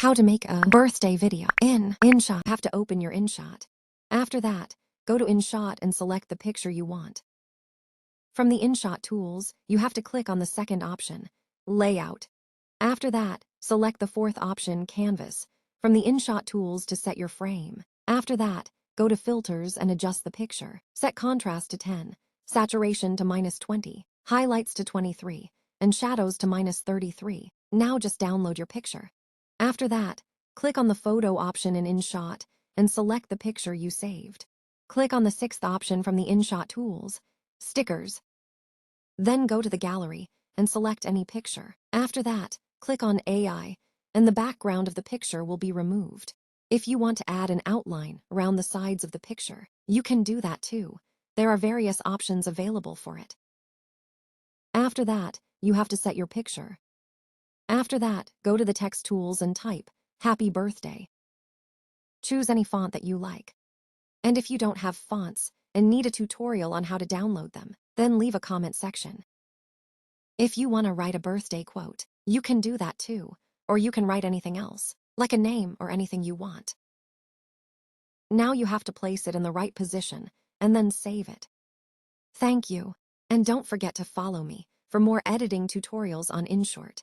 How to make a birthday video in InShot. Have to open your InShot. After that, go to InShot and select the picture you want. From the InShot tools, you have to click on the second option, Layout. After that, select the fourth option, Canvas, from the InShot tools to set your frame. After that, go to Filters and adjust the picture. Set contrast to 10, saturation to -20, highlights to 23, and shadows to -33. Now just download your picture. After that, click on the Photo option in InShot and select the picture you saved. Click on the sixth option from the InShot tools, Stickers. Then go to the gallery and select any picture. After that, click on AI, and the background of the picture will be removed. If you want to add an outline around the sides of the picture, you can do that too. There are various options available for it. After that, you have to set your picture. After that, go to the text tools and type, Happy Birthday. Choose any font that you like. And if you don't have fonts and need a tutorial on how to download them, then leave a comment section. If you want to write a birthday quote, you can do that too, or you can write anything else, like a name or anything you want. Now you have to place it in the right position and then save it. Thank you, and don't forget to follow me for more editing tutorials on InShot.